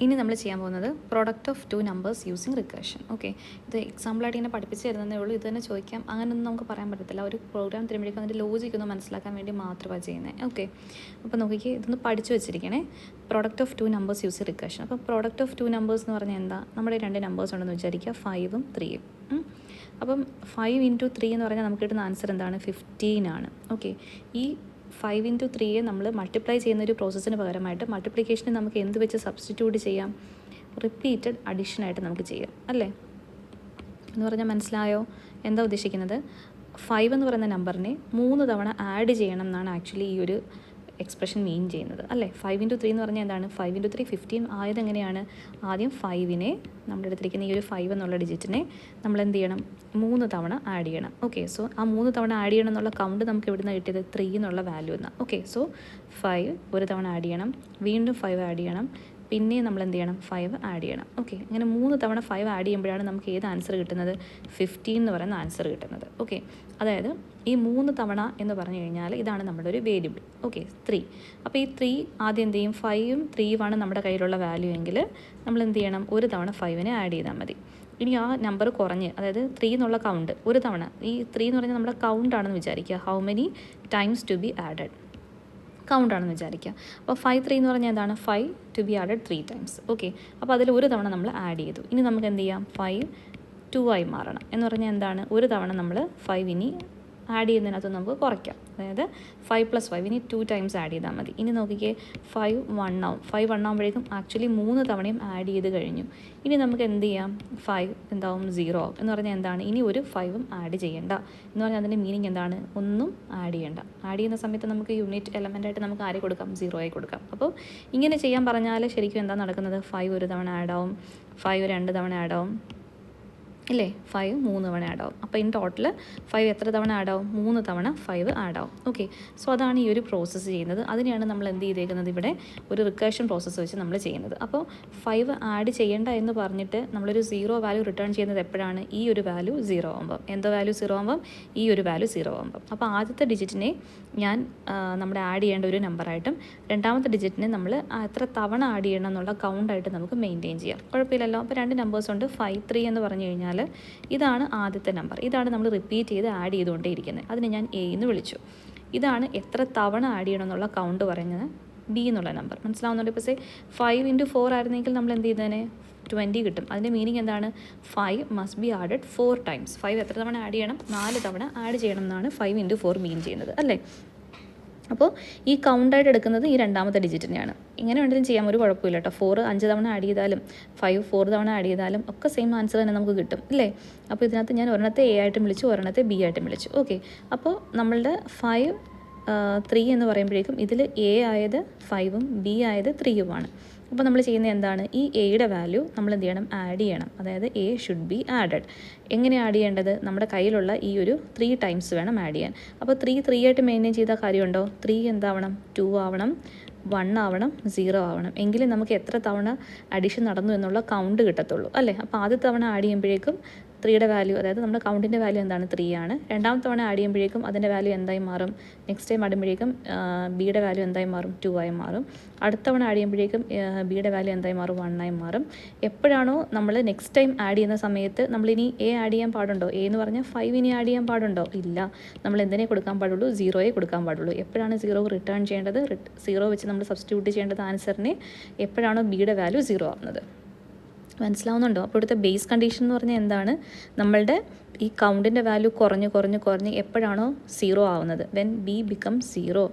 ഇനി നമ്മൾ ചെയ്യാൻ പോകുന്നത് product of two numbers using recursion. Okay, ഇത് എക്സാമ്പിളായിട്ട് ഇങ്ങനെ പഠിപ്പിച്ച് തരുന്നതേ ഉള്ളൂ. ഇത് തന്നെ ചോദിക്കാം അങ്ങനെയൊന്നും നമുക്ക് പറയാൻ പറ്റത്തില്ല. ഒരു പ്രോഗ്രാം തരുമ്പോഴേക്കും അതിൻ്റെ ലോജിക്ക് ഒന്ന് മനസ്സിലാക്കാൻ വേണ്ടി മാത്രമാണ് ചെയ്യുന്നത്. ഓക്കെ, അപ്പോൾ നോക്കിക്കേ, ഇതൊന്ന് പഠിച്ചു വെച്ചിരിക്കണേ. Product of two numbers using recursion. അപ്പോൾ പ്രോഡക്റ്റ് ഓഫ് ടു നമ്പേഴ്സ് എന്ന് പറഞ്ഞാൽ എന്താ? നമ്മുടെ രണ്ട് നമ്പേഴ്സ് ഉണ്ടെന്ന് വിചാരിക്കുക, 5ഉം 3ഉം. അപ്പം 5 ഇൻറ്റു 3 എന്ന് പറഞ്ഞാൽ നമുക്ക് കിട്ടുന്ന ആൻസർ എന്താണ്? 15 ആണ്. ഓക്കെ, ഈ 5 ഇൻറ്റു 3യെ നമ്മൾ മൾട്ടിപ്ലൈ ചെയ്യുന്ന ഒരു പ്രോസസ്സിന് പകരമായിട്ട് മൾട്ടിപ്ലിക്കേഷന് നമുക്ക് എന്ത് വെച്ച് സബ്സ്റ്റിറ്റ്യൂട്ട് ചെയ്യാം? റിപ്പീറ്റഡ് അഡീഷനായിട്ട് നമുക്ക് ചെയ്യാം, അല്ലേ? എന്ന് പറഞ്ഞാൽ മനസ്സിലായോ എന്താ ഉദ്ദേശിക്കുന്നത്? 5 എന്ന് പറയുന്ന നമ്പറിനെ 3 തവണ ആഡ് ചെയ്യണം എന്നാണ് ആക്ച്വലി ഈ ഒരു എക്സ്പ്രഷൻ മീൻ ചെയ്യുന്നത്, അല്ലേ? 5 ഇൻറ്റു 3 എന്ന് പറഞ്ഞാൽ എന്താണ്? 5 ഇൻറ്റു 3 15 ആയത് എങ്ങനെയാണ്? ആദ്യം 5നെ നമ്മുടെ അടുത്തിരിക്കുന്ന ഈ ഒരു 5 എന്നുള്ള ഡിജിറ്റിനെ നമ്മൾ എന്ത് ചെയ്യണം? 3 തവണ ആഡ് ചെയ്യണം. ഓക്കെ, സോ ആ 3 തവണ ആഡ് ചെയ്യണം എന്നുള്ള കൗണ്ട് നമുക്ക് എവിടെ നിന്ന് കിട്ടിയത്? 3 എന്നുള്ള വാല്യൂ എന്നാണ്. ഓക്കെ, സോ 5 ഒരു തവണ ആഡ് ചെയ്യണം, വീണ്ടും 5 ആഡ് ചെയ്യണം, പിന്നെ നമ്മൾ എന്ത് ചെയ്യണം? 5 ആഡ് ചെയ്യണം. ഓക്കെ, അങ്ങനെ 3 തവണ 5 ആഡ് ചെയ്യുമ്പോഴാണ് നമുക്ക് ഏത് ആൻസർ കിട്ടുന്നത്? 15 എന്ന് പറയുന്ന ആൻസർ കിട്ടുന്നത്. ഓക്കെ, അതായത് ഈ 3 തവണ എന്ന് പറഞ്ഞു കഴിഞ്ഞാൽ ഇതാണ് നമ്മുടെ ഒരു വേരിയബിൾ. ഓക്കെ, 3. അപ്പോൾ ഈ 3 ആദ്യം എന്ത് ചെയ്യും? 5ഉം 3ഉമാണ് നമ്മുടെ കയ്യിലുള്ള വാല്യൂ എങ്കിൽ നമ്മൾ എന്ത് ചെയ്യണം? ഒരു തവണ 5നെ ആഡ് ചെയ്താൽ മതി. ഇനി ആ നമ്പർ കുറഞ്ഞ്, അതായത് 3 എന്നുള്ള കൗണ്ട് ഒരു തവണ, ഈ 3 എന്ന് പറഞ്ഞാൽ നമ്മുടെ കൗണ്ടാണെന്ന് വിചാരിക്കുക. How many times to be added, കൗണ്ടാണെന്ന് വിചാരിക്കുക. അപ്പോൾ 5 3 എന്ന് പറഞ്ഞാൽ എന്താണ്? 5 to be added 3 times. Okay, അപ്പോൾ അതിൽ ഒരു തവണ നമ്മൾ ആഡ് ചെയ്തു. ഇനി നമുക്ക് എന്ത് ചെയ്യാം? 5 2 ആയി മാറണം. എന്ന് പറഞ്ഞാൽ എന്താണ്? ഒരു തവണ നമ്മൾ 5 ഇനി ആഡ് ചെയ്യുന്നതിനകത്ത് നമുക്ക് കുറയ്ക്കാം. അതായത് 5 + 5 ഇനി 2 ടൈംസ് ആഡ് ചെയ്താൽ മതി. ഇനി നോക്കിക്കേ, 5 1 ആവും. 5 1 ആകുമ്പോഴേക്കും ആക്ച്വലി 3 തവണയും ആഡ് ചെയ്ത് കഴിഞ്ഞു. ഇനി നമുക്ക് എന്ത് ചെയ്യാം? 5 എന്താവും? 0 ആവും. എന്ന് പറഞ്ഞാൽ എന്താണ്? ഇനി ഒരു 5ഉം ആഡ് ചെയ്യേണ്ട. എന്ന് പറഞ്ഞാൽ അതിൻ്റെ മീനിങ് എന്താണ്? ഒന്നും ആഡ് ചെയ്യേണ്ട. ആഡ് ചെയ്യുന്ന സമയത്ത് നമുക്ക് യൂണിറ്റ് എലമെൻ്റായിട്ട് നമുക്ക് ആരെ കൊടുക്കാം? 0 ആയി കൊടുക്കാം. അപ്പോൾ ഇങ്ങനെ ചെയ്യാൻ പറഞ്ഞാൽ ശരിക്കും എന്താ നടക്കുന്നത്? 5 ഒരു തവണ ആഡ് ആവും, 5 2 തവണ ആഡ് ആവും, ഇല്ലേ? 5 3 തവണ ആഡ് ആവും. അപ്പോൾ ഇൻ ടോട്ടൽ 5 എത്ര തവണ ആഡ് ആവും? 3 തവണ 5 ആഡ് ആവും. ഓക്കെ, സോ അതാണ് ഈ ഒരു പ്രോസസ്സ് ചെയ്യുന്നത്. അതിനെയാണ് നമ്മൾ എന്ത് ചെയ്തേക്കുന്നത്? ഇവിടെ ഒരു റിക്കർഷൻ പ്രോസസ്സ് വെച്ച് നമ്മൾ ചെയ്യുന്നത്. അപ്പോൾ 5 ആഡ് ചെയ്യേണ്ട എന്ന് പറഞ്ഞിട്ട് നമ്മളൊരു 0 വാല്യൂ റിട്ടേൺ ചെയ്യുന്നത് എപ്പോഴാണ്? ഈ ഒരു വാല്യൂ 0 ആകുമ്പം. എന്തോ വാല്യൂ 0 ആകുമ്പം? ഈ ഒരു വാല്യൂ 0 ആകുമ്പം. അപ്പോൾ ആദ്യത്തെ ഡിജിറ്റിനെ ഞാൻ നമ്മുടെ ആഡ് ചെയ്യേണ്ട ഒരു നമ്പറായിട്ടും രണ്ടാമത്തെ ഡിജിറ്റിനെ നമ്മൾ എത്ര തവണ ആഡ് ചെയ്യണം എന്നുള്ള കൗണ്ടായിട്ട് നമുക്ക് മെയിൻറ്റെയിൻ ചെയ്യാം. കുഴപ്പമില്ലല്ലോ. അപ്പോൾ രണ്ട് നമ്പേഴ്സ് ഉണ്ട്. 5 3 എന്ന് പറഞ്ഞു കഴിഞ്ഞാൽ ഇതാണ് ആദ്യത്തെ നമ്പർ. ഇതാണ് നമ്മൾ റിപ്പീറ്റ് ചെയ്ത് ആഡ് ചെയ്തുകൊണ്ടേ ഇരിക്കുന്നത്. അതിനെ ഞാൻ എ എന്ന് വിളിച്ചു. ഇതാണ് എത്ര തവണ ആഡ് ചെയ്യണം എന്നുള്ള കൗണ്ട് പറയുന്നത് ബി എന്നുള്ള നമ്പർ. മനസ്സിലാവുന്നുണ്ട്? ഇപ്പോൾ സേ 5 ഇൻറ്റു 4 ആയിരുന്നെങ്കിൽ നമ്മൾ എന്ത് ചെയ്തേനെ? 20 കിട്ടും. അതിൻ്റെ മീനിങ് എന്താണ്? 5 മസ്റ്റ് ബി ആഡഡ് 4 ടൈംസ്. 5 എത്ര തവണ ആഡ് ചെയ്യണം? 4 തവണ ആഡ് ചെയ്യണം എന്നാണ് 5 ഇൻറ്റു 4 മീൻ ചെയ്യുന്നത്, അല്ലേ? അപ്പോൾ ഈ കൗണ്ടായിട്ട് എടുക്കുന്നത് ഈ രണ്ടാമത്തെ ഡിജിറ്റിനെയാണ്. ഇങ്ങനെ വേണമെങ്കിലും ചെയ്യാം, ഒരു കുഴപ്പമില്ല കേട്ടോ. 4 5 തവണ ആഡ് ചെയ്താലും 5 4 തവണ ആഡ് ചെയ്താലും ഒക്കെ സെയിം ആൻസർ തന്നെ നമുക്ക് കിട്ടും, അല്ലേ? അപ്പോൾ ഇതിനകത്ത് ഞാൻ ഒരെണ്ണത്തെ എ ആയിട്ടും വിളിച്ചു, ഒരെണ്ണത്തെ ബി ആയിട്ടും വിളിച്ചു. ഓക്കെ, അപ്പോൾ നമ്മളുടെ 5 3 എന്ന് പറയുമ്പോഴേക്കും ഇതിൽ എ ആയത് 5ഉം ബി ആയത് 3ഉമാണ്. അപ്പോൾ നമ്മൾ ചെയ്യുന്നത് എന്താണ്? ഈ എയുടെ വാല്യൂ നമ്മൾ എന്ത് ചെയ്യണം? ആഡ് ചെയ്യണം. അതായത് എ ഷുഡ് ബി ആഡഡ്. എങ്ങനെ ആഡ് ചെയ്യേണ്ടത്? നമ്മുടെ കയ്യിലുള്ള ഈ ഒരു 3 ടൈംസ് വേണം ആഡ് ചെയ്യാൻ. അപ്പോൾ 3 ആയിട്ട് മെയിൻറ്റെയിൻ ചെയ്ത കാര്യമുണ്ടോ? 3 എന്താവണം? 2 ആവണം, 1 ആവണം, 0 ആവണം. എങ്കിലും നമുക്ക് എത്ര തവണ അഡീഷൻ നടന്നു എന്നുള്ള കൗണ്ട് കിട്ടത്തുള്ളൂ, അല്ലേ? അപ്പോൾ ആദ്യത്തെ തവണ ആഡ് ചെയ്യുമ്പോഴേക്കും 3യുടെ വാല്യൂ, അതായത് നമ്മുടെ കൗണ്ടിൻ്റെ വാല്യൂ എന്താണ്? 3 ആണ്. രണ്ടാമത്തെ തവണ ആഡ് ചെയ്യുമ്പോഴേക്കും അതിൻ്റെ വാല്യൂ എന്തായി മാറും? നെക്സ്റ്റ് ടൈം ആടുമ്പോഴേക്കും ബിയുടെ വാല്യൂ എന്തായി മാറും? 2 ആയി മാറും. അടുത്ത തവണ ആഡ് ചെയ്യുമ്പോഴേക്കും ബിയുടെ വാല്യൂ എന്തായി മാറും? 1 ആയി മാറും. എപ്പോഴാണോ നമ്മൾ നെക്സ്റ്റ് ടൈം ആഡ് ചെയ്യുന്ന സമയത്ത് നമ്മളിനി എ ആഡ് ചെയ്യാൻ പാടുണ്ടോ? എ എന്ന് പറഞ്ഞാൽ 5 ഇനി ആഡ് ചെയ്യാൻ പാടുണ്ടോ? ഇല്ല. നമ്മൾ എന്തിനെ കൊടുക്കാൻ പാടുള്ളൂ? 0യെ കൊടുക്കാൻ പാടുള്ളൂ. എപ്പോഴാണ് 0 റിട്ടേൺ ചെയ്യേണ്ടത്? 0 വെച്ച് നമ്മൾ സബ്സ്റ്റിറ്റ്യൂട്ട് ചെയ്യേണ്ടത് ആൻസറിനെ എപ്പോഴാണോ ബിയുടെ വാല്യൂ 0 ആവുന്നത്. മനസ്സിലാവുന്നുണ്ടോ? അപ്പോൾ ഇവിടുത്തെ ബേസ് കണ്ടീഷൻ എന്ന് പറഞ്ഞാൽ എന്താണ്? നമ്മളുടെ ഈ കൗണ്ടിൻ്റെ വാല്യൂ കുറഞ്ഞ് എപ്പോഴാണോ 0 ആവുന്നത്, when B become 0.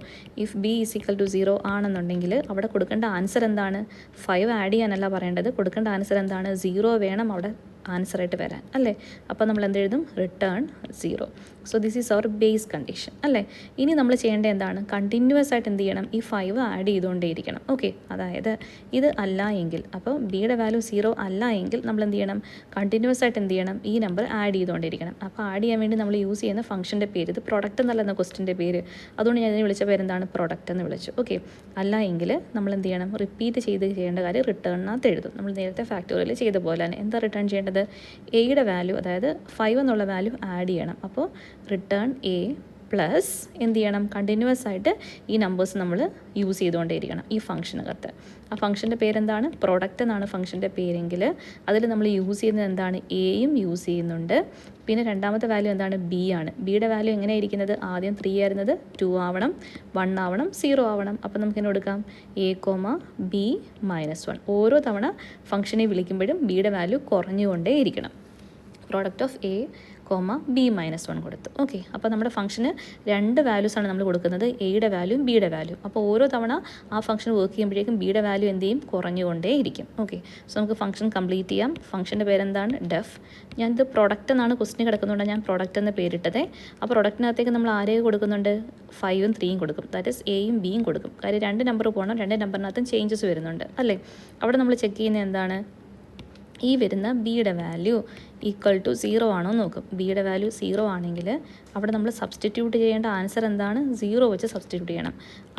If B is equal to 0 ആണെന്നുണ്ടെങ്കിൽ അവിടെ കൊടുക്കേണ്ട ആൻസർ എന്താണ്? 5 ആഡ് ചെയ്യാനല്ല പറയേണ്ടത്. കൊടുക്കേണ്ട ആൻസർ എന്താണ്? 0 വേണം അവിടെ ആൻസറായിട്ട് വരാൻ, അല്ലേ? അപ്പോൾ നമ്മൾ എന്തെഴുതും? Return 0. So this is our base condition, അല്ലേ? ഇനി നമ്മൾ ചെയ്യേണ്ടത് എന്താണ്? കണ്ടിന്യൂസ് ആയിട്ട് എന്ത് ചെയ്യണം? ഈ 5 ആഡ് ചെയ്തുകൊണ്ടേയിരിക്കണം. ഓക്കെ, അതായത് ഇത് അല്ല എങ്കിൽ, അപ്പോൾ ബിയുടെ വാല്യൂ 0 അല്ല എങ്കിൽ നമ്മൾ എന്ത് ചെയ്യണം? കണ്ടിന്യൂസ് ആയിട്ട് എന്ത് ചെയ്യണം? ഈ നമ്പർ ആഡ് ചെയ്തുകൊണ്ടിരിക്കണം. അപ്പോൾ ആഡ് ചെയ്യാൻ വേണ്ടി നമ്മൾ യൂസ് ചെയ്യുന്ന ഫംഗ്ഷൻ്റെ പേര്, ഇത് പ്രൊഡക്റ്റ് എന്നല്ല ക്വസ്റ്റിൻ്റെ പേര്, അതുകൊണ്ട് ഞാൻ ഇതിനെ വിളിച്ച പേരെന്താണ്? പ്രൊഡക്റ്റ് എന്ന് വിളിച്ചു. ഓക്കെ, അല്ല എങ്കിൽ നമ്മൾ എന്ത് ചെയ്യണം? റിപ്പീറ്റ് ചെയ്യേണ്ട കാര്യം റിട്ടേണിനകത്ത് എഴുതും. നമ്മൾ നേരത്തെ ഫാക്ടോറിയൽ ചെയ്ത പോലെ തന്നെ എന്താ റിട്ടേൺ ചെയ്യേണ്ടത്? എയുടെ വാല്യൂ, അതായത് 5 എന്നുള്ള വാല്യൂ ആഡ് ചെയ്യണം. അപ്പോൾ റിട്ടേൺ എ പ്ലസ് എന്ത് ചെയ്യണം, കണ്ടിന്യൂസ് ആയിട്ട് ഈ നമ്പേഴ്സ് നമ്മൾ യൂസ് ചെയ്തുകൊണ്ടേയിരിക്കണം ഈ ഫംഗ്ഷനകത്ത്. ആ ഫംഗ്ഷൻ്റെ പേരെന്താണ്, പ്രൊഡക്റ്റ് എന്നാണ് ഫംഗ്ഷൻ്റെ പേരെങ്കിൽ അതിൽ നമ്മൾ യൂസ് ചെയ്യുന്നത് എന്താണ്, എയും യൂസ് ചെയ്യുന്നുണ്ട്. പിന്നെ രണ്ടാമത്തെ വാല്യൂ എന്താണ്, ബി ആണ്. ബിയുടെ വാല്യൂ എങ്ങനെയാണ് ഇരിക്കുന്നത്, ആദ്യം 3 ആയിരുന്നത് 2 ആവണം, 1 ആവണം, 0 ആവണം. അപ്പോൾ നമുക്കിങ്ങനെ കൊടുക്കാം എ കോമ ബി -1. ഓരോ തവണ ഫംഗ്ഷനെ വിളിക്കുമ്പോഴും ബിയുടെ വാല്യൂ കുറഞ്ഞുകൊണ്ടേ ഇരിക്കണം. Product of A comma B -1 കൊടുത്തു. ഓക്കെ, അപ്പോൾ നമ്മുടെ ഫംഗ്ഷന് 2 വാല്യൂസാണ് നമ്മൾ കൊടുക്കുന്നത്, എയുടെ വാല്യൂ ബിയുടെ വാല്യൂ. അപ്പോൾ ഓരോ തവണ ആ ഫംഗ്ഷൻ വർക്ക് ചെയ്യുമ്പോഴേക്കും ബിയുടെ വാല്യൂ എന്ത് ചെയ്യും, കുറഞ്ഞുകൊണ്ടേ ഇരിക്കും. ഓക്കെ, സോ നമുക്ക് ഫംഗ്ഷൻ കംപ്ലീറ്റ് ചെയ്യാം. ഫംഗ്ഷൻ്റെ പേരെന്താണ്, ഡെഫ്. ഞാനിത് പ്രൊഡക്റ്റ് എന്നാണ് ക്വസ്റ്റിന് കിടക്കുന്നതുകൊണ്ട് ഞാൻ പ്രൊഡക്റ്റ് എന്ന് പേരിട്ടത്. ആ പ്രൊഡക്റ്റിനകത്തേക്ക് നമ്മൾ ആരെയൊക്കെ കൊടുക്കുന്നുണ്ട്, 5ഉം 3ഉം കൊടുക്കും. ദാറ്റ് ഈസ് എയും ബിയും കൊടുക്കും. കാര്യം 2 നമ്പർ പോകണം, 2 നമ്പറിനകത്തും ചേഞ്ചസ് വരുന്നുണ്ട് അല്ലേ. അവിടെ നമ്മൾ ചെക്ക് ചെയ്യുന്നത് എന്താണ്, ഈ വരുന്ന ബിയുടെ വാല്യൂ ഈക്വൽ ടു 0 ആണോ നോക്കും. ബിയുടെ വാല്യൂ 0 ആണെങ്കിൽ അവിടെ നമ്മൾ സബ്സ്റ്റിറ്റ്യൂട്ട് ചെയ്യേണ്ട ആൻസർ എന്താണ്, 0 വെച്ച് സബ്സ്റ്റിറ്റ്യൂട്ട് ചെയ്യണം.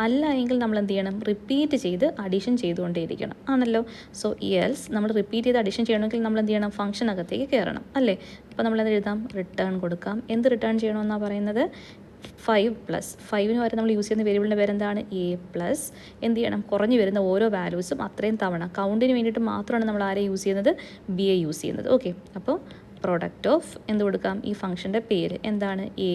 അല്ല എങ്കിൽ നമ്മൾ എന്ത് ചെയ്യണം, റിപ്പീറ്റ് ചെയ്ത് അഡീഷൻ ചെയ്തുകൊണ്ടേയിരിക്കണം ആണല്ലോ. സോ എൽസ് നമ്മൾ റിപ്പീറ്റ് ചെയ്ത് അഡീഷൻ ചെയ്യണമെങ്കിൽ നമ്മൾ എന്ത് ചെയ്യണം, ഫംഗ്ഷനകത്തേക്ക് കയറണം അല്ലേ. അപ്പോൾ നമ്മളെന്ത് എഴുതാം, റിട്ടേൺ കൊടുക്കാം. എന്ത് റിട്ടേൺ ചെയ്യണമെന്നാണ് പറയുന്നത്, 5+. 5ന് വരെ നമ്മൾ യൂസ് ചെയ്യുന്ന വേരിയബിളിൻ്റെ പേരെന്താണ്, എ പ്ലസ്. എന്ത് ചെയ്യണം, കുറഞ്ഞു വരുന്ന ഓരോ വാല്യൂസും അത്രയും തവണ കൗണ്ടിന് വേണ്ടിയിട്ട് മാത്രമാണ് നമ്മൾ ആരെ യൂസ് ചെയ്യുന്നത്, ബി എ യൂസ് ചെയ്യുന്നത്. ഓക്കെ, അപ്പോൾ പ്രൊഡക്റ്റ് ഓഫ് എന്ത് കൊടുക്കാം, ഈ ഫംഗ്ഷൻ്റെ പേര് എന്താണ്, എ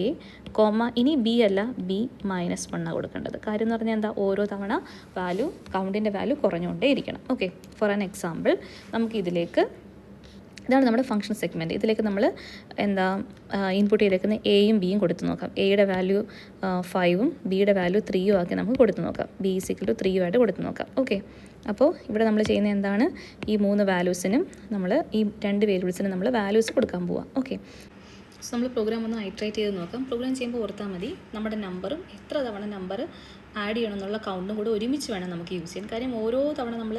കോമ, ഇനി ബി അല്ല ബി -1 കൊടുക്കേണ്ടത്. കാര്യം എന്ന് പറഞ്ഞാൽ എന്താ, ഓരോ തവണ വാല്യൂ കൗണ്ടിൻ്റെ വാല്യൂ കുറഞ്ഞുകൊണ്ടേ ഇരിക്കണം. ഓക്കെ, ഫോർ ആൻ എക്സാമ്പിൾ നമുക്ക് ഇതിലേക്ക്, ഇതാണ് നമ്മുടെ ഫംഗ്ഷൻ സെഗ്മെൻറ്റ്. ഇതിലേക്ക് നമ്മൾ എന്താ ഇൻപുട്ട് ചെയ്തേക്കുന്ന എയും ബിയും കൊടുത്തു നോക്കാം. എയുടെ വാല്യൂ 5ഉം ബിയുടെ വാല്യൂ 3ഉം ആക്കി നമുക്ക് കൊടുത്തു നോക്കാം. ബി = 3 ആയിട്ട് കൊടുത്തു നോക്കാം. ഓക്കെ, അപ്പോൾ ഇവിടെ നമ്മൾ ചെയ്യുന്നത് എന്താണ്, ഈ 3 വാല്യൂസിനും നമ്മൾ ഈ 2 വേരിയബിൾസിനും നമ്മൾ വാല്യൂസ് കൊടുക്കാൻ പോവാം. ഓക്കെ, സോ നമ്മൾ പ്രോഗ്രാം ഒന്ന് ഐട്രേറ്റ് ചെയ്ത് നോക്കാം. പ്രോഗ്രാം ചെയ്യുമ്പോൾ ഓർത്താൽ മതി, നമ്മുടെ നമ്പറും എത്ര തവണ നമ്പർ ആഡ് ചെയ്യണം എന്നുള്ള കൗണ്ടും കൂടെ ഒരുമിച്ച് വേണം നമുക്ക് യൂസ് ചെയ്യാൻ. കാര്യം ഓരോ തവണ നമ്മൾ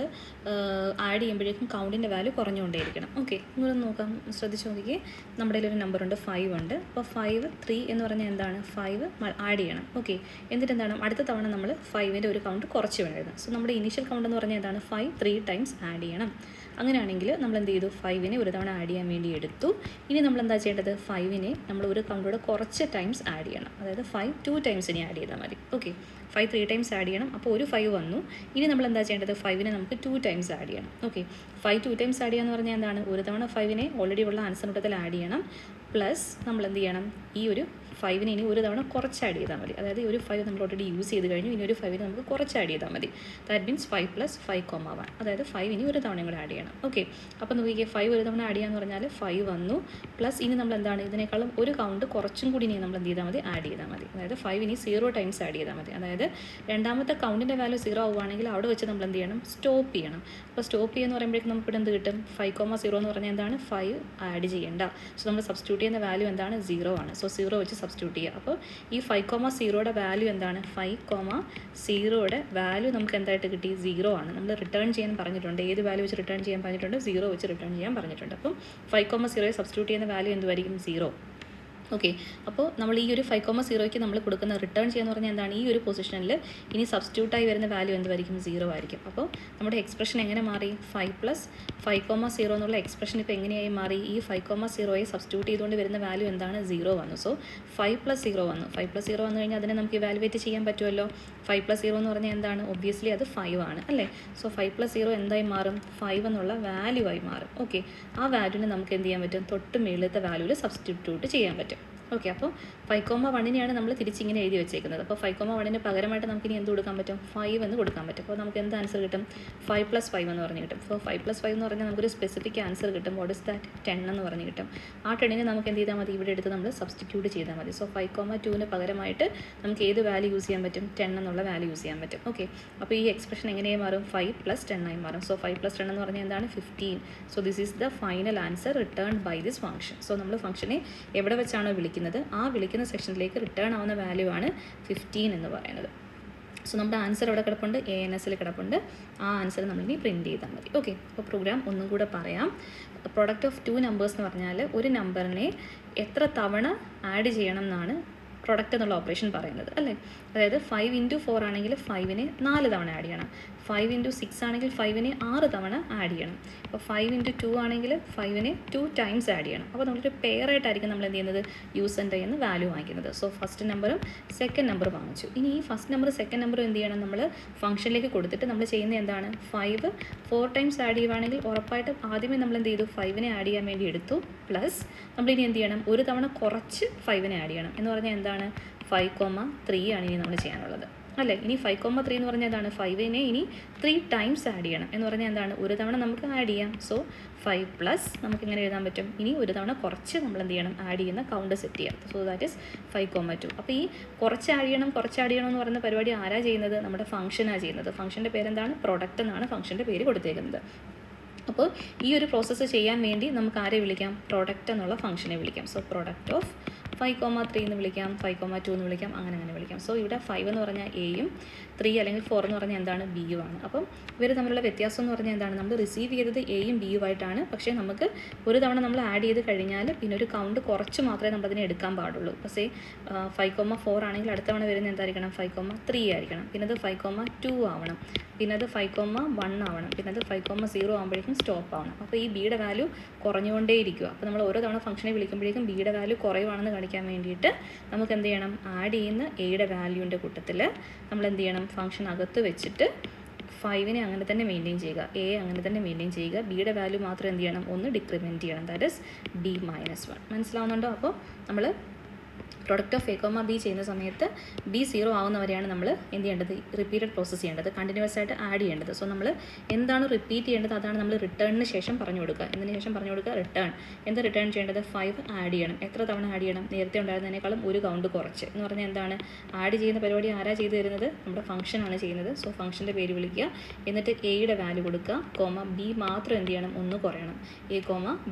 ആഡ് ചെയ്യുമ്പോഴേക്കും കൗണ്ടിൻ്റെ വാല്യൂ കുറഞ്ഞുകൊണ്ടേയിരിക്കണം. ഓക്കെ, നിങ്ങളൊന്ന് നോക്കാം, ശ്രദ്ധിച്ച് നോക്കിക്കേ. നമ്മുടെ കയ്യിലൊരു നമ്പറുണ്ട് 5 ഉണ്ട്. അപ്പോൾ 5 3 എന്ന് പറഞ്ഞാൽ എന്താണ്, 5 ആഡ് ചെയ്യണം. ഓക്കെ, എന്നിട്ട് എന്താണ്, അടുത്ത തവണ നമ്മൾ 5ൻ്റെ ഒരു കൗണ്ട് കുറച്ച് വേണം. സോ നമ്മുടെ ഇനീഷ്യൽ കൗണ്ട് എന്ന് പറഞ്ഞാൽ എന്താണ്, 5 3 ടൈംസ് ആഡ് ചെയ്യണം. അങ്ങനെയാണെങ്കിൽ നമ്മൾ എന്ത് ചെയ്തു, 5നെ ഒരു തവണ ആഡ് ചെയ്യാൻ വേണ്ടി എടുത്തു. ഇനി നമ്മൾ എന്താ ചെയ്യേണ്ടത്, 5നെ നമ്മൾ ഒരു കൗണ്ടോടെ കുറച്ച് ടൈംസ് ആഡ് ചെയ്യണം. അതായത് 5 2 ടൈംസിനെ ആഡ് ചെയ്താൽ മതി. ഓക്കെ, 5 3 ടൈംസ് ആഡ് ചെയ്യണം. അപ്പോൾ ഒരു 5 വന്നു. ഇനി നമ്മൾ എന്താ ചെയ്യേണ്ടത്, 5നെ നമുക്ക് 2 ടൈംസ് ആഡ് ചെയ്യണം. ഓക്കെ, 5 2 ടൈംസ് ആഡ് ചെയ്യാന്ന് പറഞ്ഞാൽ എന്താണ്, ഒരു തവണ 5നെ ഓൾറെഡി ഉള്ള ആൻസർ കൂട്ടത്തിൽ ആഡ് ചെയ്യണം. പ്ലസ് നമ്മൾ എന്ത് ചെയ്യണം, ഈ ഒരു 5നെ ഇനി ഒരു തവണ കുറച്ച് ആഡ് ചെയ്താൽ മതി. അതായത് ഒരു 5 നമ്മൾ ഓൾറെഡി യൂസ് ചെയ്ത് കഴിഞ്ഞു, ഇനി ഒരു 5നെ നമുക്ക് കുറച്ച് ആഡ് ചെയ്താൽ മതി. That means 5 + 5, 1. അതായത് 5 ഇനി ഒരു തവണയും കൂടെ ആഡ് ചെയ്യണം. ഓക്കെ, അപ്പോൾ നോക്കിക്കേ, 5 ഒരു തവണ ആഡ് ചെയ്യാന്ന് പറഞ്ഞാൽ 5 വന്നു. പ്ലസ് ഇനി നമ്മൾ എന്താണ്, ഇതിനേക്കാളും ഒരു കൗണ്ട് കുറച്ചും കൂടി ഇനി നമ്മൾ എന്ത് ചെയ്താൽ മതി, ആഡ് ചെയ്താൽ മതി. അതായത് 5 ഇനി 0 ടൈംസ് ആഡ് ചെയ്താൽ മതി. അതായത് രണ്ടാമത്തെ കൗണ്ടിൻ്റെ വാല്യൂ 0 ആവുകയാണെങ്കിൽ അവിടെ വെച്ച് നമ്മൾ എന്ത് ചെയ്യണം, സ്റ്റോപ്പ് ചെയ്യണം. അപ്പോൾ സ്റ്റോപ്പ് ചെയ്യുന്ന പറയുമ്പോഴേക്കും നമുക്ക് ഇവിടെ എന്ത് കിട്ടും, 5,0 എന്ന് പറഞ്ഞാൽ എന്താണ്, 5 ആഡ് ചെയ്യേണ്ട. സോ നമ്മൾ സബ്സ്റ്റിറ്റ്യൂട്ട് ചെയ്യുന്ന വാല്യൂ എന്താണ്, 0 ആണ്. സോ 0 വെച്ച് സബ്സ്റ്റിറ്റ്യൂട്ട് ചെയ്യുക. അപ്പോൾ ഈ 5,0യുടെ വാല്യൂ എന്താണ്, 5,0യുടെ വാല്യൂ നമുക്ക് എന്തായിട്ട് കിട്ടി, 0 ആണ്. നമ്മൾ റിട്ടേൺ ചെയ്യാൻ പറഞ്ഞിട്ടുണ്ട്. ഏത് വാല്യൂ വെച്ച് റിട്ടേൺ ചെയ്യാൻ പറഞ്ഞിട്ടുണ്ട്, 0 വെച്ച് റിട്ടേൺ ചെയ്യാൻ പറഞ്ഞിട്ടുണ്ട്. അപ്പം 5,0 സബ്സ്റ്റിറ്റ്യൂട്ട് ചെയ്യുന്ന വാല്യൂ എന്തുമായിരിക്കും, 0. ഓക്കെ, അപ്പോൾ നമ്മൾ ഈ ഒരു 5,0ക്ക് നമ്മൾ കൊടുക്കുന്ന റിട്ടേൺ ചെയ്യാന്ന് പറഞ്ഞാൽ എന്താണ്, ഈ ഒരു പൊസിഷനിൽ ഇനി സബ്സ്റ്റിറ്റ്യൂട്ടായി വരുന്ന വാല്യൂ എന്തുമായിരിക്കും, 0 ആയിരിക്കും. അപ്പോൾ നമ്മുടെ എക്സ്പ്രഷൻ എങ്ങനെ മാറി, 5 + 5,0 എന്നുള്ള എക്സ്പ്രഷൻ ഇപ്പോൾ എങ്ങനെയായി മാറി, ഈ 5,0യെ സബ്സ്റ്റിറ്റ്യൂട്ട് ചെയ്തുകൊണ്ട് വരുന്ന വാല്യൂ എന്താണ്, 0 വന്നു. സോ 5 + 0 വന്നു. 5 + 0 വന്നു കഴിഞ്ഞാൽ അതിനെ നമുക്ക് ഇവാലുവേറ്റ് ചെയ്യാൻ പറ്റുമല്ലോ. 5 + 0 എന്ന് പറഞ്ഞാൽ എന്താണ്, ഒബ്വിയസ്ലി അത് 5 ആണ് അല്ലേ. സോ 5 + 0 എന്തായി മാറും, 5 എന്നുള്ള വാല്യൂ ആയി മാറും. ഓക്കെ, ആ വാല്യൂവിനെ നമുക്ക് എന്ത് ചെയ്യാൻ പറ്റും, തൊട്ട് മേളത്തെ വാല്യൂവിൽ സബ്സ്റ്റിറ്റ്യൂട്ട് ചെയ്യാൻ പറ്റും. ഓക്കെ, അപ്പോൾ 5,1നെയാണ് നമ്മൾ തിരിച്ചിങ്ങനെ എഴുതി വെച്ചേക്കുന്നത്. അപ്പോൾ 5,1ന് പകരമായിട്ട് നമുക്ക് ഇനി എന്ത് കൊടുക്കാൻ പറ്റും, 5 എന്ന് കൊടുക്കാൻ പറ്റും. അപ്പോൾ നമുക്ക് എന്ത് ആൻസർ കിട്ടും, 5 + 5 എന്ന് പറഞ്ഞ് കിട്ടും. അപ്പോൾ 5 + 5 എന്ന് പറഞ്ഞാൽ നമുക്കൊരു സ്പെസിഫിക് ആൻസർ കിട്ടും. വാട്ട് ഇസ് ദാറ്റ്, 10 എന്ന് പറഞ്ഞ് കിട്ടും. ആ 10നെ നമുക്ക് എന്ത് ചെയ്താൽ മതി, ഇവിടെ എടുത്ത് നമ്മൾ സബ്സ്റ്റിറ്റ്യൂട്ട് ചെയ്താൽ മതി. സോ 5,2ന് പകരമായിട്ട് നമുക്ക് ഏത് വാല്യൂ യൂസ് ചെയ്യാൻ പറ്റും, 10 എന്നുള്ള വാല്യൂ യൂസ് ചെയ്യാൻ പറ്റും. ഓക്കെ, അപ്പോൾ ഈ എക്സ്പ്രഷൻ എങ്ങനെയായി മാറും, 5 + 10 ആയി മാറും. സോ 5 + 10 എന്ന് പറഞ്ഞാൽ എന്താണ്, 15. So this is the final answer return by this function. So നമ്മൾ ഫംഗ്ഷനെ എവിടെ വെച്ചാണോ വിളിക്കുന്നത്, ആ വിളിക്കുന്ന സെക്ഷനിലേക്ക് റിട്ടേൺ ആവുന്ന വാല്യൂ ആണ് 15 എന്ന് പറയുന്നത്. സോ നമ്മുടെ ആൻസർ അവിടെ കിടപ്പുണ്ട്, ANSൽ കിടപ്പുണ്ട്. ആ ആൻസർ നമ്മളിനി പ്രിൻറ്റ് ചെയ്താൽ മതി. ഓക്കെ, അപ്പോൾ പ്രോഗ്രാം ഒന്നും കൂടെ പറയാം. പ്രൊഡക്റ്റ് ഓഫ് 2 നമ്പേഴ്സ് എന്ന് പറഞ്ഞാൽ ഒരു നമ്പറിനെ എത്ര തവണ ആഡ് ചെയ്യണം എന്നാണ് പ്രൊഡക്റ്റ് എന്നുള്ള ഓപ്പറേഷൻ പറയുന്നത് അല്ലേ. അതായത് 5 × 4 ആണെങ്കിൽ 5നെ 4 തവണ ആഡ് ചെയ്യണം. 5 ഇൻറ്റു 6 ആണെങ്കിൽ 5നെ 6 തവണ ആഡ് ചെയ്യണം. അപ്പോൾ 5 ഇൻറ്റു 2 ആണെങ്കിൽ 5നെ 2 ടൈംസ് ആഡ് ചെയ്യണം. അപ്പോൾ നമ്മളൊരു പെയറായിട്ടായിരിക്കും നമ്മൾ എന്ത് ചെയ്യുന്നത് യൂസറിൻ്റെ കയ്യിൽ നിന്ന് വാല്യൂ വാങ്ങിക്കുന്നത്. സോ ഫസ്റ്റ് നമ്പറും സെക്കൻഡ് നമ്പറും വാങ്ങിച്ചു. ഇനി ഈ ഫസ്റ്റ് നമ്പർ സെക്കൻഡ് നമ്പറും എന്ത് ചെയ്യണം, നമ്മൾ ഫംഗ്ഷനിലേക്ക് കൊടുത്തിട്ട് നമ്മൾ ചെയ്യുന്നത് എന്താണ്, 5 4 ടൈംസ് ആഡ് ചെയ്യുവാണെങ്കിൽ ഉറപ്പായിട്ടും ആദ്യമേ നമ്മൾ എന്ത് ചെയ്തു, 5നെ ആഡ് ചെയ്യാൻ വേണ്ടി എടുത്തു. പ്ലസ് നമ്മളിനി എന്ത് ചെയ്യണം, ഒരു തവണ കുറച്ച് 5നെ ആഡ് ചെയ്യണം. എന്ന് പറഞ്ഞാൽ എന്താണ്, 5,3 ആണ് ഇനി നമ്മൾ ചെയ്യാനുള്ളത് അല്ലേ. ഇനി 5,3 എന്ന് പറഞ്ഞാൽ എന്താണ്, 5നെ ഇനി 3 ടൈംസ് ആഡ് ചെയ്യണം. എന്ന് പറഞ്ഞാൽ എന്താണ്, ഒരു തവണ നമുക്ക് ആഡ് ചെയ്യാം. സോ 5 പ്ലസ് നമുക്ക് ഇങ്ങനെ എഴുതാൻ പറ്റും, ഇനി ഒരു തവണ കുറച്ച് നമ്മൾ എന്ത് ചെയ്യണം, ആഡ് ചെയ്യുന്ന കൗണ്ട് സെറ്റ് ചെയ്യാം. So that is 5,2. അപ്പോൾ ഈ കുറച്ച് ആഡ് ചെയ്യണം എന്ന് പറയുന്ന പരിപാടി ആരാ ചെയ്യുന്നത്, നമ്മുടെ ഫംഗ്ഷനാണ് ചെയ്യുന്നത്. ഫംഗ്ഷൻ്റെ പേരെന്താണ്, പ്രൊഡക്റ്റ് എന്നാണ് ഫംഗ്ഷൻ്റെ പേര് കൊടുത്തേക്കുന്നത്. അപ്പോൾ ഈ ഒരു പ്രോസസ്സ് ചെയ്യാൻ വേണ്ടി നമുക്ക് ആരെ വിളിക്കാം, പ്രൊഡക്റ്റ് എന്നുള്ള ഫംഗ്ഷനെ വിളിക്കാം. സോ പ്രൊഡക്റ്റ് ഓഫ് 5,3 എന്ന് വിളിക്കാം, 5,2 എന്ന് വിളിക്കാം, അങ്ങനെ വിളിക്കാം. സോ ഇവിടെ 5 എന്ന് പറഞ്ഞാൽ എയും 3 അല്ലെങ്കിൽ 4 എന്ന് പറഞ്ഞാൽ എന്താണ്, ബിയും ആണ്. അപ്പം ഇവർ തമ്മിലുള്ള വ്യത്യാസം എന്ന് പറഞ്ഞാൽ എന്താണ്, നമ്മൾ റിസീവ് ചെയ്തത് എയും ബിയും ആയിട്ടാണ്. പക്ഷേ നമുക്ക് ഒരു തവണ നമ്മൾ ആഡ് ചെയ്ത് കഴിഞ്ഞാൽ പിന്നെ ഒരു കൗണ്ട് കുറച്ച് മാത്രമേ നമ്മളതിനെ എടുക്കാൻ പാടുള്ളൂ. പക്ഷേ 5,4 ആണെങ്കിൽ അടുത്ത തവണ വരുന്നത് എന്തായിരിക്കണം, 5,3 ആയിരിക്കണം. പിന്നെ അത് 5,2 ആവണം, പിന്നെ അത് 5,1 ആവണം, പിന്നെ അത് 5,0 ആകുമ്പോഴേക്കും സ്റ്റോപ്പ് ആവണം. അപ്പോൾ ഈ ബിയുടെ വാല്യൂ കുറഞ്ഞുകൊണ്ടേയിരിക്കുക. അപ്പോൾ നമ്മൾ ഓരോ തവണ ഫംഗ്ഷനെ വിളിക്കുമ്പോഴേക്കും ബിയുടെ വാല്യൂ കുറയുവാണെന്ന് കാണിക്കാൻ വേണ്ടിയിട്ട് നമുക്ക് എന്ത് ചെയ്യണം, ആഡ് ചെയ്യുന്ന എയുടെ വാല്യൂവിൻ്റെ കൂട്ടത്തിൽ നമ്മൾ എന്ത് ചെയ്യണം, ഫംഗ്ഷൻ അകത്ത് വെച്ചിട്ട് 5നെ അങ്ങനെ തന്നെ മെയിൻറ്റെയിൻ ചെയ്യുക, എ അങ്ങനെ തന്നെ മെയിൻറ്റെയിൻ ചെയ്യുക, ബിയുടെ വാല്യൂ മാത്രം എന്ത് ചെയ്യണം, ഒന്ന് ഡിക്രിമെൻറ്റ് ചെയ്യണം. That is B-1. മനസ്സിലാവുന്നുണ്ടോ? അപ്പോൾ നമ്മൾ പ്രൊഡക്റ്റ് ഓഫ് എ, ബി ചെയ്യുന്ന സമയത്ത് ബി 0 ആവുന്നവരെയാണ് നമ്മൾ എന്ത് ചെയ്യേണ്ടത്, റിപ്പീറ്റഡ് പ്രോസസ്സ് ചെയ്യേണ്ടത്, കണ്ടിന്യൂസ് ആയിട്ട് ആഡ് ചെയ്യേണ്ടത്. സോ നമ്മൾ എന്താണ് റിപ്പീറ്റ് ചെയ്യേണ്ടത് അതാണ് നമ്മൾ റിട്ടേണിന് ശേഷം പറഞ്ഞു കൊടുക്കുക. എന്നതിന് ശേഷം പറഞ്ഞു കൊടുക്കുക റിട്ടേൺ. എന്താ റിട്ടേൺ ചെയ്യേണ്ടത്, 5 ആഡ് ചെയ്യണം. എത്ര തവണ ആഡ് ചെയ്യണം, നേരത്തെ ഉണ്ടായിരുന്നതിനേക്കാളും ഒരു കൗണ്ട് കുറച്ച്. എന്ന് പറഞ്ഞാൽ എന്താണ്, ആഡ് ചെയ്യുന്ന പരിപാടി ആരാ ചെയ്തു തരുന്നത്, നമ്മുടെ ഫംഗ്ഷനാണ് ചെയ്യുന്നത്. സോ ഫംഗ്ഷൻ്റെ പേര് വിളിക്കുക, എന്നിട്ട് എയുടെ വാല്യൂ കൊടുക്കുക, ബി മാത്രം എന്ത് ചെയ്യണം, ഒന്ന് കുറയണം, A,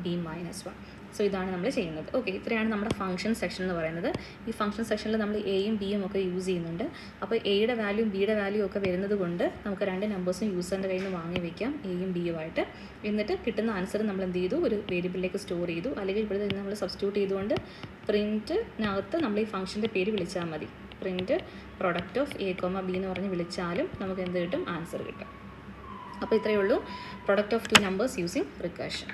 B-1. സോ ഇതാണ് നമ്മൾ ചെയ്യുന്നത്. ഓക്കെ, ഇത്രയാണ് നമ്മുടെ ഫംഗ്ഷൻ സെക്ഷൻ എന്ന് പറയുന്നത്. ഈ ഫംഗ്ഷൻ സെക്ഷനിൽ നമ്മൾ എയും ബിയും ഒക്കെ യൂസ് ചെയ്യുന്നുണ്ട്. അപ്പോൾ എയുടെ വാല്യൂയും ബിയുടെ വാല്യൂ ഒക്കെ വരുന്നത് കൊണ്ട് നമുക്ക് രണ്ട് നമ്പേഴ്സും യൂസറിൻ്റെ കയ്യിൽ നിന്ന് വാങ്ങി വയ്ക്കാം, എയും ബിയും ആയിട്ട്. എന്നിട്ട് കിട്ടുന്ന ആൻസർ നമ്മൾ എന്ത് ചെയ്തു, ഒരു വേരിയബിളിലേക്ക് സ്റ്റോർ ചെയ്തു. അല്ലെങ്കിൽ ഇവിടെ നിന്ന് നമ്മൾ സബ്സ്റ്റിറ്റ്യൂട്ട് ചെയ്തുകൊണ്ട് പ്രിൻറ്റിനകത്ത് നമ്മൾ ഈ ഫംഗ്ഷൻ്റെ പേര് വിളിച്ചാൽ മതി. Print product of A, B എന്ന് പറഞ്ഞ് വിളിച്ചാലും നമുക്ക് എന്ത് കിട്ടും, ആൻസർ കിട്ടും. അപ്പോൾ ഇത്രയേ ഉള്ളൂ product of 2 numbers using recursion.